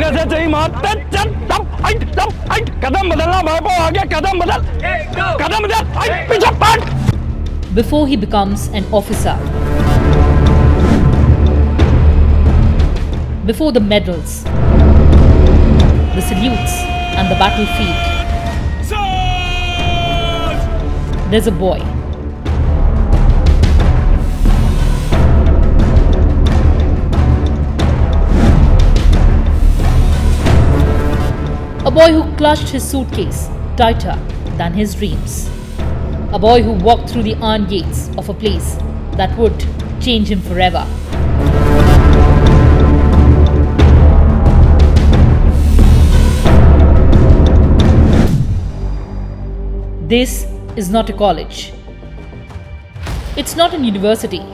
आगे से चाहिए मारते चल दम कदम बदलना बाबू आगे कदम बदल पीछे पट. Before he becomes an officer, before the medals, the salutes and the battlefield, there's a boy. A boy who clutched his suitcase tighter than his dreams. A boy who walked through the iron gates of a place that would change him forever. This is not a college. It's not a university.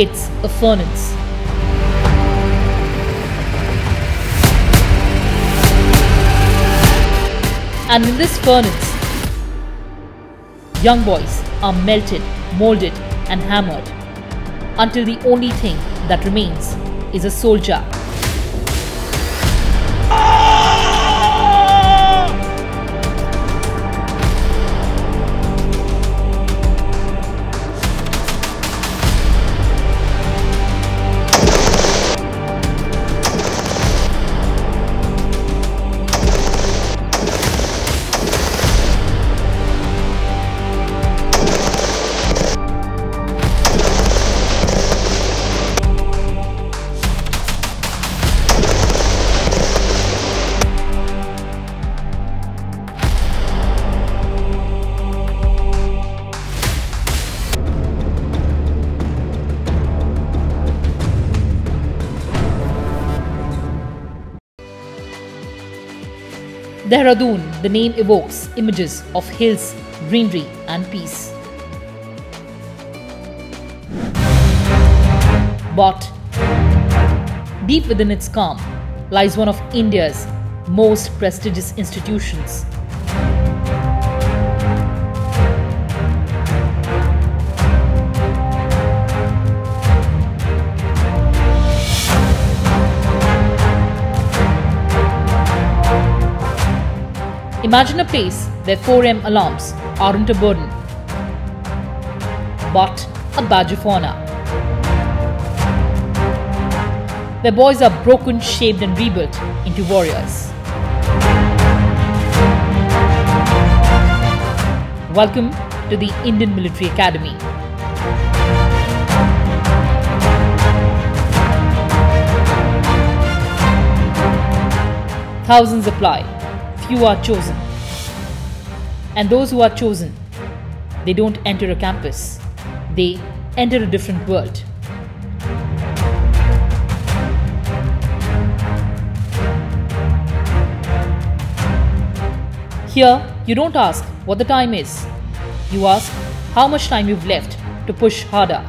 It's a furnace. And in this furnace, young boys are melted, molded and hammered until the only thing that remains is a soldier. Dehradun, the name evokes images of hills, greenery and peace. But deep within its calm lies one of India's most prestigious institutions. Imagine a place where 4 AM alarms aren't a burden, but a badge of honor. Where boys are broken, shaped and rebuilt into warriors. Welcome to the Indian Military Academy. Thousands apply, few are chosen. And those who are chosen, they don't enter a campus, they enter a different world. Here, you don't ask what the time is. You ask how much time you've left to push harder.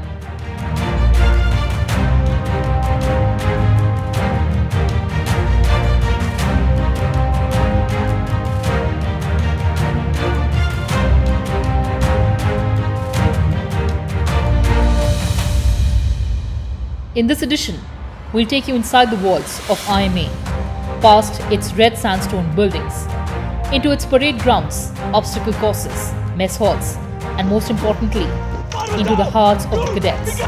In this edition, we'll take you inside the walls of IMA, past its red sandstone buildings, into its parade grounds, obstacle courses, mess halls, and most importantly, into the hearts of the cadets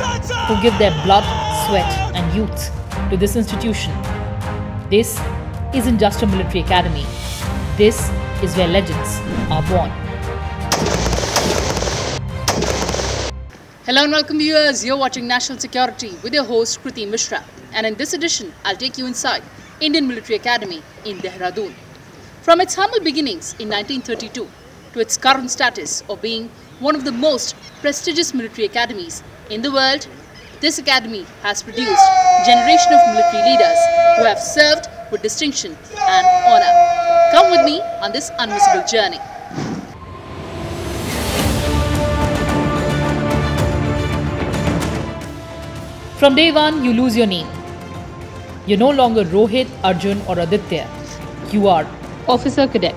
who give their blood, sweat, and youth to this institution. This isn't just a military academy. This is where legends are born. Hello and welcome viewers, you're watching National Security with your host Kriti Mishra, and in this edition I'll take you inside Indian Military Academy in Dehradun. From its humble beginnings in 1932 to its current status of being one of the most prestigious military academies in the world, this academy has produced a generation of military leaders who have served with distinction and honor. Come with me on this unmissable journey. From day one, you lose your name. You're no longer Rohit, Arjun or Aditya. You are Officer Cadet.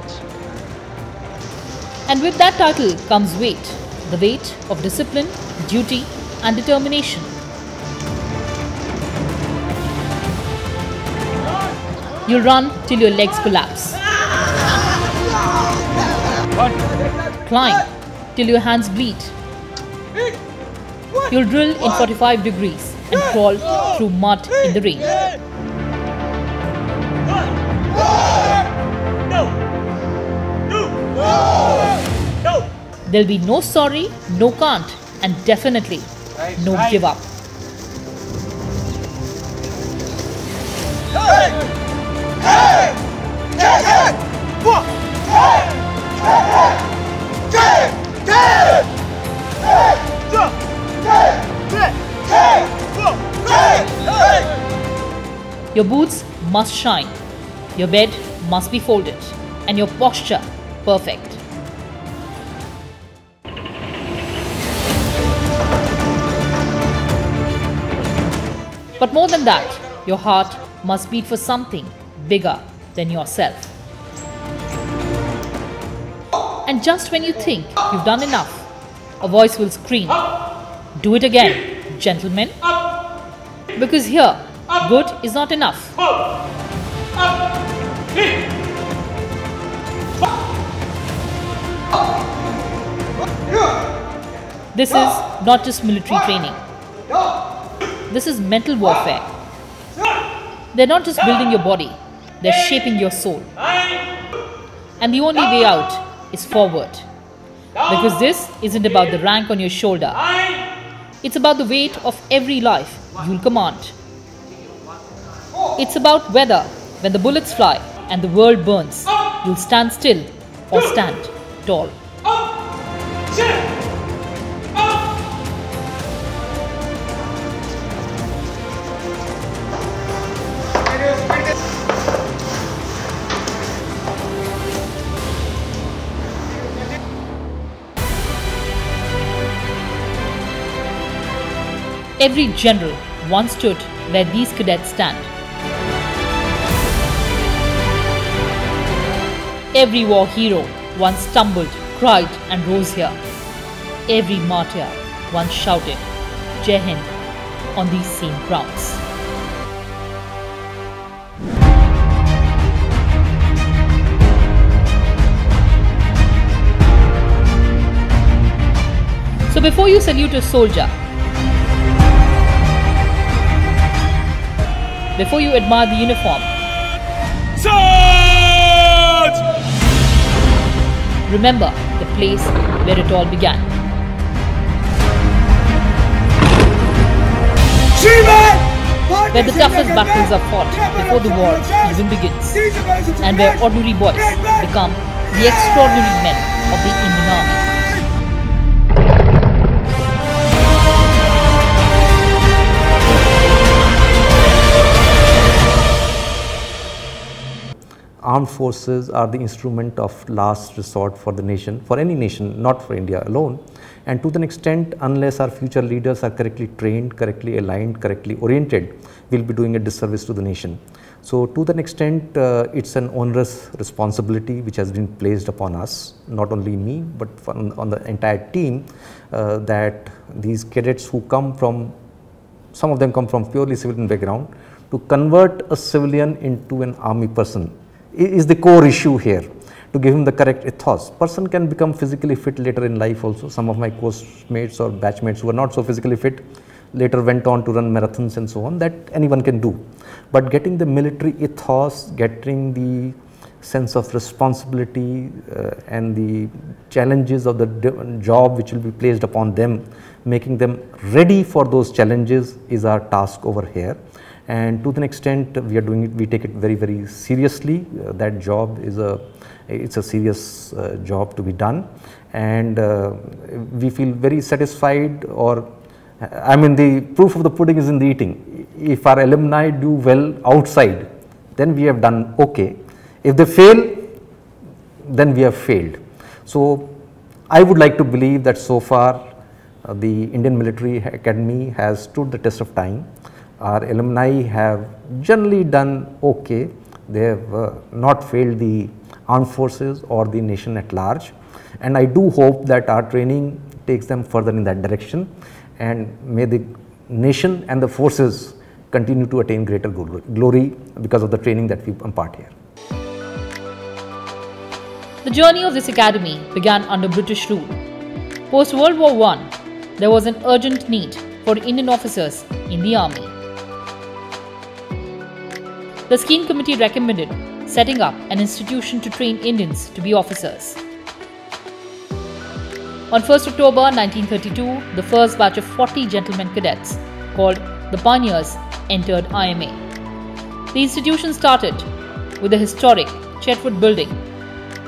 And with that title comes weight. The weight of discipline, duty and determination. You'll run till your legs collapse. Climb till your hands bleed. You'll drill in 45 degrees and crawl through mud in the rain. There'll be no sorry, no can't, and definitely no give up. Your boots must shine, your bed must be folded, and your posture perfect. But more than that, your heart must beat for something bigger than yourself. And just when you think you've done enough, a voice will scream, "Do it again, gentlemen." Because here, good is not enough. This is not just military training. This is mental warfare. They're not just building your body, they're shaping your soul. And the only way out is forward. Because this isn't about the rank on your shoulder. It's about the weight of every life you'll command. It's about whether, when the bullets fly and the world burns, you'll stand still or stand tall. Every general once stood where these cadets stand. Every war hero once stumbled, cried and rose here. Every martyr once shouted, "Jai Hind," on these same grounds. So before you salute a soldier, before you admire the uniform, remember the place where it all began. Where the toughest battles are fought before the war even begins, and where ordinary boys become the extraordinary men of the Indian Army. Armed forces are the instrument of last resort for the nation, for any nation, not for India alone. And to an extent, unless our future leaders are correctly trained, correctly aligned, correctly oriented, we'll be doing a disservice to the nation. So to that extent, it's an onerous responsibility which has been placed upon us, not only me, but on the entire team, that these cadets who come from, some of them come from purely civilian background, to convert a civilian into an army person is the core issue here, to give him the correct ethos. Person can become physically fit later in life also. Some of my course mates or batchmates who were not so physically fit later went on to run marathons and so on, that anyone can do. But getting the military ethos, getting the sense of responsibility and the challenges of the job which will be placed upon them, making them ready for those challenges is our task over here. And to an extent we are doing it, we take it very, very seriously. That job is it's a serious job to be done, and we feel very satisfied, or I mean, the proof of the pudding is in the eating. If our alumni do well outside, then we have done okay. If they fail, then we have failed. So I would like to believe that so far the Indian Military Academy has stood the test of time. Our alumni have generally done okay. They have not failed the armed forces or the nation at large, and I do hope that our training takes them further in that direction, and may the nation and the forces continue to attain greater glory because of the training that we impart here. The journey of this academy began under British rule. Post World War I, there was an urgent need for Indian officers in the army. The Skeen Committee recommended setting up an institution to train Indians to be officers. On 1st October 1932, the first batch of 40 Gentlemen Cadets, called the Pioneers, entered IMA. The institution started with the historic Chetwode Building,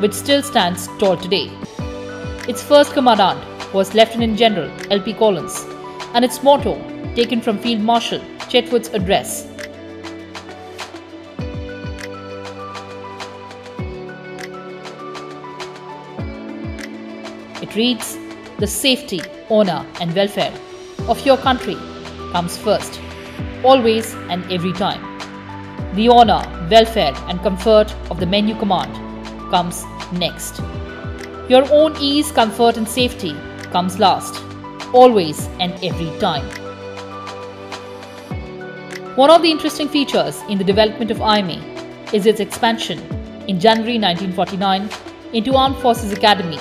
which still stands tall today. Its first Commandant was Lieutenant General L.P. Collins, and its motto, taken from Field Marshal Chetwode's address. It reads, "The safety, honor and welfare of your country comes first, always and every time. The honor, welfare and comfort of the men you command comes next. Your own ease, comfort and safety comes last, always and every time." One of the interesting features in the development of IMA is its expansion in January 1949 into Armed Forces Academy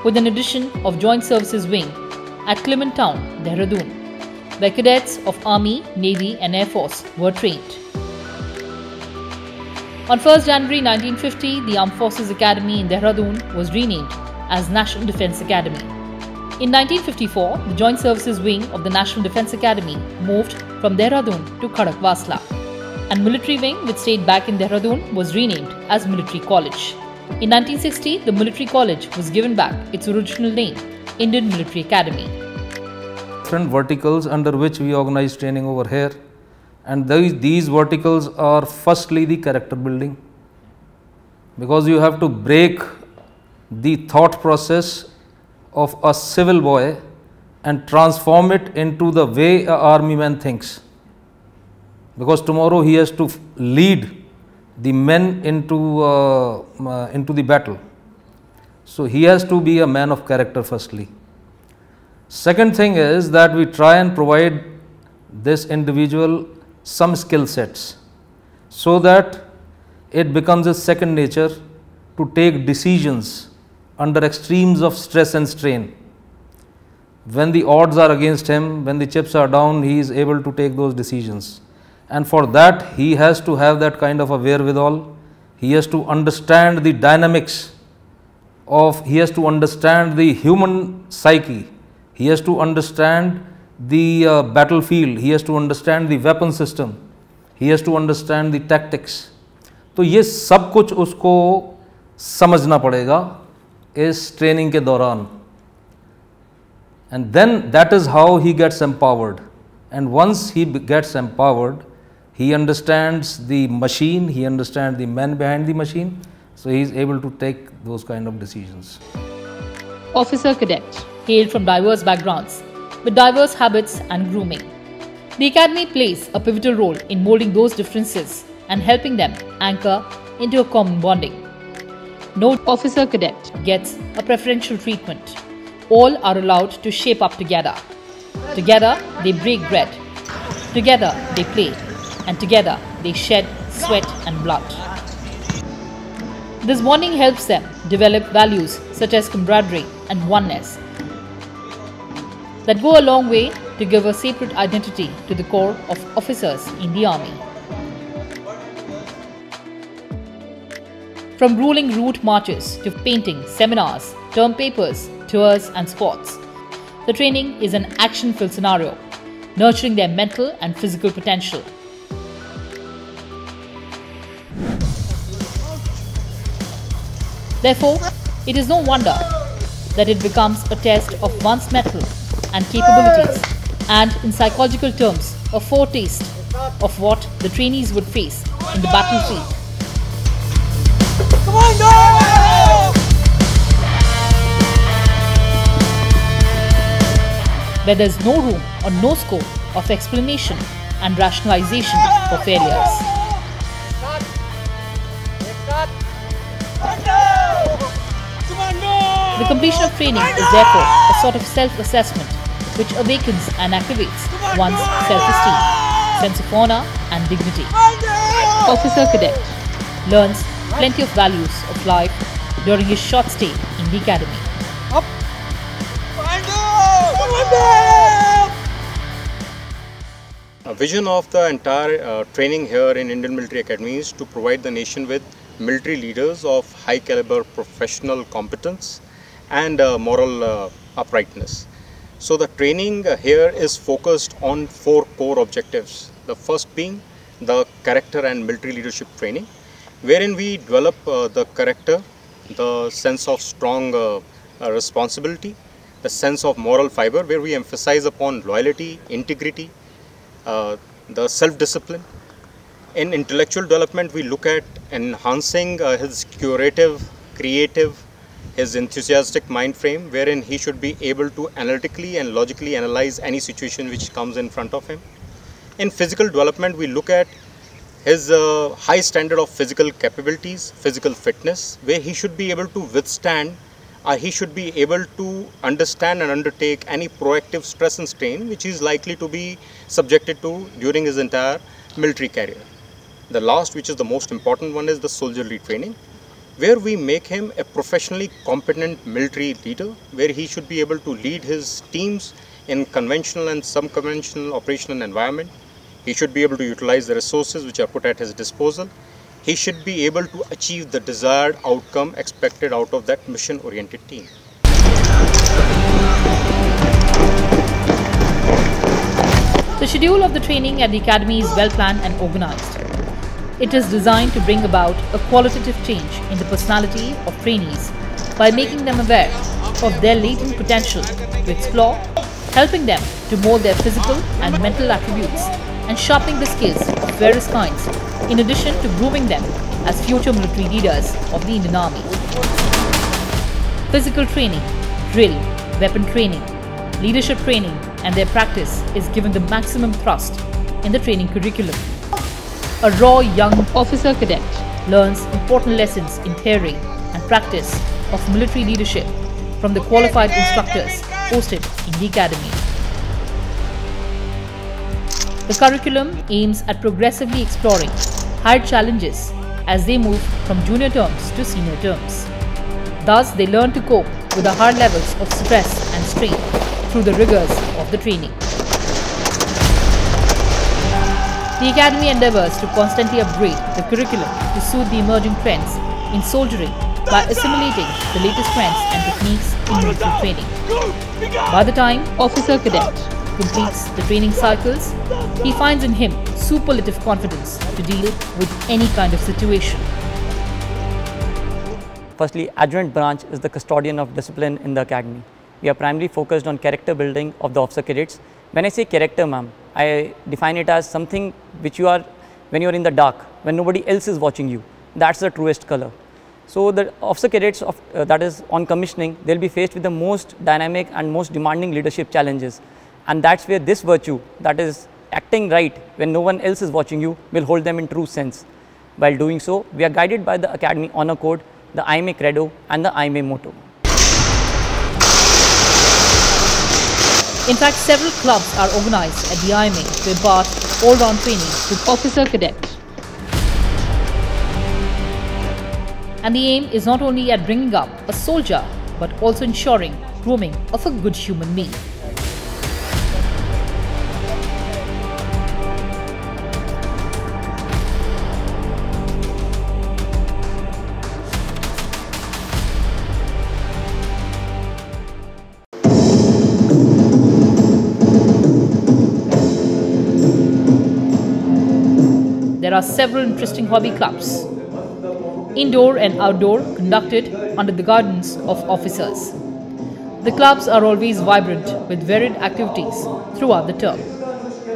with an addition of Joint Services Wing at Clement Town, Dehradun, where cadets of Army, Navy and Air Force were trained. On 1st January 1950, the Armed Forces Academy in Dehradun was renamed as National Defence Academy. In 1954, the Joint Services Wing of the National Defence Academy moved from Dehradun to Khadakwasla, and Military Wing, which stayed back in Dehradun, was renamed as Military College. In 1960, the Military College was given back its original name, Indian Military Academy. Different verticals under which we organize training over here, and these verticals are firstly the character building, because you have to break the thought process of a civil boy and transform it into the way an army man thinks, because tomorrow he has to lead the men into the battle. So he has to be a man of character firstly. Second thing is that we try and provide this individual some skill sets so that it becomes a second nature to take decisions under extremes of stress and strain. When the odds are against him, when the chips are down, he is able to take those decisions. And for that, he has to have that kind of a wherewithal. He has to understand the dynamics he has to understand the human psyche. He has to understand the battlefield. He has to understand the weapon system. He has to understand the tactics. तो ये सब कुछ उसको समझना पड़ेगा इस training के दौरान. And then that is how he gets empowered. And once he gets empowered, he understands the machine, he understands the men behind the machine, so he is able to take those kind of decisions. Officer Cadet hail from diverse backgrounds with diverse habits and grooming. The Academy plays a pivotal role in molding those differences and helping them anchor into a common bonding. No officer cadet gets a preferential treatment. All are allowed to shape up together. Together they break bread. Together they play. And together they shed sweat and blood. This bonding helps them develop values such as camaraderie and oneness that go a long way to give a separate identity to the core of officers in the army. From ruling route marches to painting, seminars, term papers, tours and sports, the training is an action-filled scenario, nurturing their mental and physical potential. Therefore, it is no wonder that it becomes a test of one's mettle and capabilities, and in psychological terms, a foretaste of what the trainees would face in the battlefield. Where there is no room or no scope of explanation and rationalization for failures. The completion of training is therefore a sort of self-assessment which awakens and activates one's self-esteem. sense of honor and dignity. Officer Cadet. Learns plenty of values of life during his short stay in the academy. A vision of the entire training here in Indian Military Academy is to provide the nation with military leaders of high caliber professional competence and moral uprightness. So the training here is focused on 4 core objectives. The first being the character and military leadership training, wherein we develop the character, the sense of strong responsibility, the sense of moral fiber, where we emphasize upon loyalty, integrity, the self-discipline. In intellectual development, we look at enhancing his curative, creative, his enthusiastic mind frame, wherein he should be able to analytically and logically analyze any situation which comes in front of him. In physical development, we look at his high standard of physical capabilities, physical fitness, where he should be able to withstand, he should be able to understand and undertake any proactive stress and strain which he is likely to be subjected to during his entire military career. The last, which is the most important one, is the soldierly training, where we make him a professionally competent military leader, where he should be able to lead his teams in conventional and sub-conventional operational environment. He should be able to utilize the resources which are put at his disposal. He should be able to achieve the desired outcome expected out of that mission-oriented team. The schedule of the training at the academy is well planned and organized. It is designed to bring about a qualitative change in the personality of trainees by making them aware of their latent potential to explore, helping them to mold their physical and mental attributes and sharpening the skills of various kinds, in addition to grooming them as future military leaders of the Indian Army. Physical training, drill, weapon training, leadership training and their practice is given the maximum thrust in the training curriculum. A raw young officer cadet learns important lessons in theory and practice of military leadership from the qualified instructors posted in the academy. The curriculum aims at progressively exploring higher challenges as they move from junior terms to senior terms. Thus, they learn to cope with the higher levels of stress and strain through the rigors of the training. The academy endeavours to constantly upgrade the curriculum to suit the emerging trends in soldiering by assimilating the latest trends and techniques in military training. By the time officer cadet completes the training cycles, he finds in him superlative confidence to deal with any kind of situation. Firstly, adjutant branch is the custodian of discipline in the academy. We are primarily focused on character building of the officer cadets. When I say character, ma'am, I define it as something which you are when you are in the dark, when nobody else is watching you. That's the truest color. So the officer cadets of that is on commissioning, they'll be faced with the most dynamic and most demanding leadership challenges. And that's where this virtue, that is acting right when no one else is watching you, will hold them in true sense. While doing so, we are guided by the Academy Honor Code, the IMA Credo and the IMA Motto. In fact, several clubs are organized at the IMA to impart all-round training to officer cadets. And the aim is not only at bringing up a soldier, but also ensuring grooming of a good human being. There are several interesting hobby clubs, indoor and outdoor, conducted under the guidance of officers. The clubs are always vibrant with varied activities throughout the term.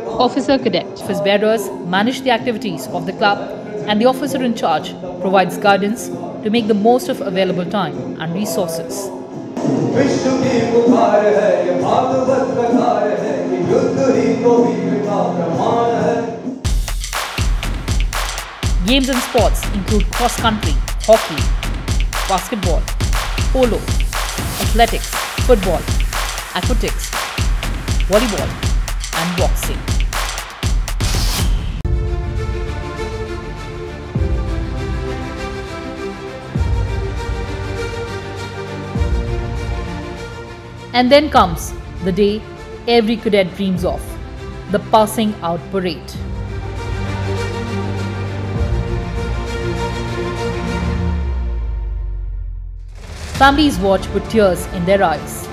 Officer cadet office bearers manage the activities of the club, and the officer in charge provides guidance to make the most of available time and resources. Games and sports include cross-country, hockey, basketball, polo, athletics, football, aquatics, volleyball and boxing. And then comes the day every cadet dreams of, the passing out parade. Families watch with tears in their eyes.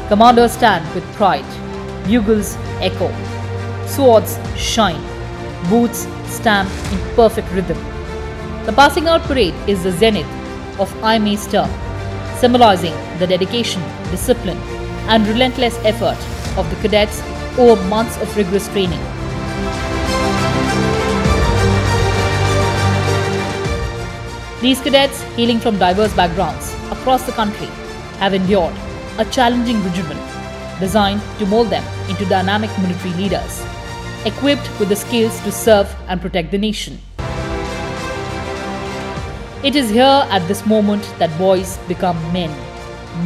Commanders stand with pride. Bugles echo. Swords shine. Boots stamp in perfect rhythm. The passing out parade is the zenith of IMA's term, symbolizing the dedication, discipline, and relentless effort of the cadets over months of rigorous training. These cadets, hailing from diverse backgrounds across the country, have endured a challenging regimen designed to mold them into dynamic military leaders, equipped with the skills to serve and protect the nation. It is here at this moment that boys become men,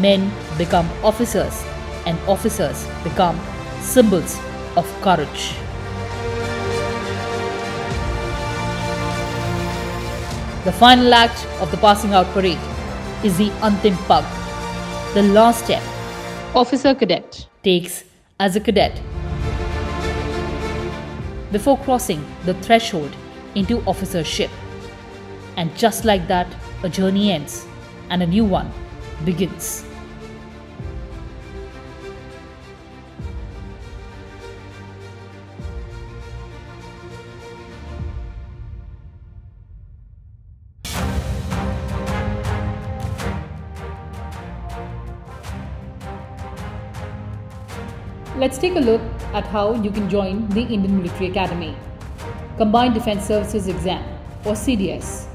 men become officers, and officers become symbols of courage. The final act of the passing out parade is the Antim Pag, the last step officer cadet takes as a cadet before crossing the threshold into officership. And just like that, a journey ends and a new one begins. Let's take a look at how you can join the Indian Military Academy. Combined Defence Services Exam, or CDS.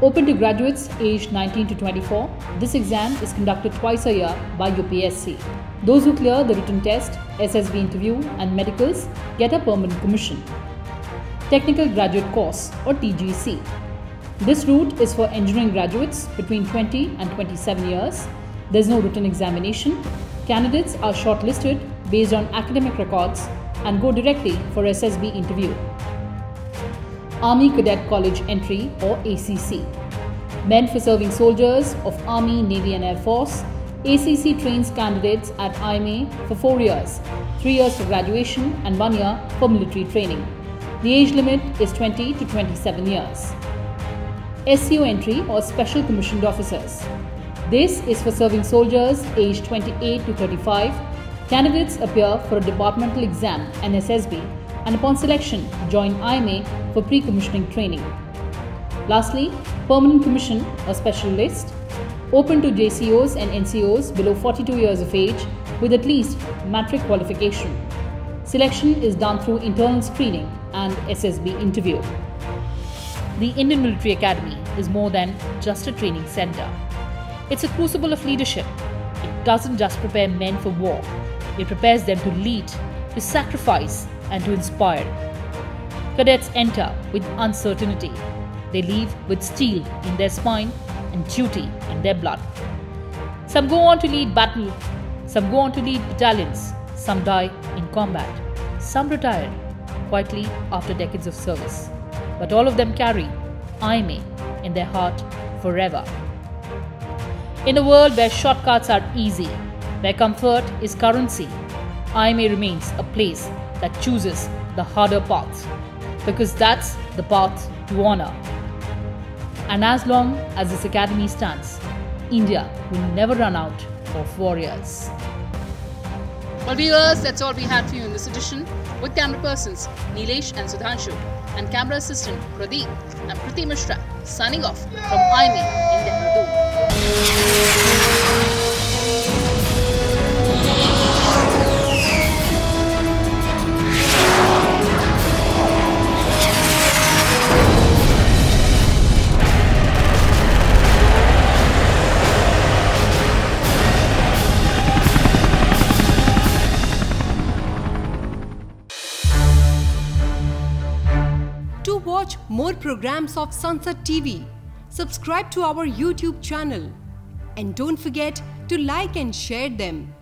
Open to graduates aged 19 to 24, this exam is conducted twice a year by UPSC. Those who clear the written test, SSB interview and medicals get a permanent commission. Technical Graduate Course, or TGC. This route is for engineering graduates between 20 and 27 years. There is no written examination. Candidates are shortlisted based on academic records and go directly for SSB interview. Army Cadet College Entry, or ACC. Meant for serving soldiers of Army, Navy and Air Force, ACC trains candidates at IMA for 4 years, 3 years for graduation and 1 year for military training. The age limit is 20 to 27 years. SCO Entry, or Special Commissioned Officers. This is for serving soldiers aged 28 to 35. Candidates appear for a departmental exam and SSB, and upon selection join IMA for pre-commissioning training. Lastly, Permanent Commission, or Special List, open to JCOs and NCOs below 42 years of age with at least matric qualification. Selection is done through internal screening and SSB interview. The Indian Military Academy is more than just a training center. It's a crucible of leadership. It doesn't just prepare men for war. It prepares them to lead, to sacrifice, and to inspire. Cadets enter with uncertainty. They leave with steel in their spine and duty in their blood. Some go on to lead battle. Some go on to lead battalions. Some die in combat. Some retire quietly after decades of service. But all of them carry IMA in their heart forever. In a world where shortcuts are easy, where comfort is currency, IMA remains a place that chooses the harder path, because that's the path to honor. And as long as this academy stands, India will never run out of warriors. Well, viewers, that's all we had for you in this edition, with camera persons Nilesh and Sudhanshu, and camera assistant Pradeep. I'm Kriti Mishra, signing off from IMA in Dehradun. To watch more programs of Sansad TV, subscribe to our YouTube channel and don't forget to like and share them.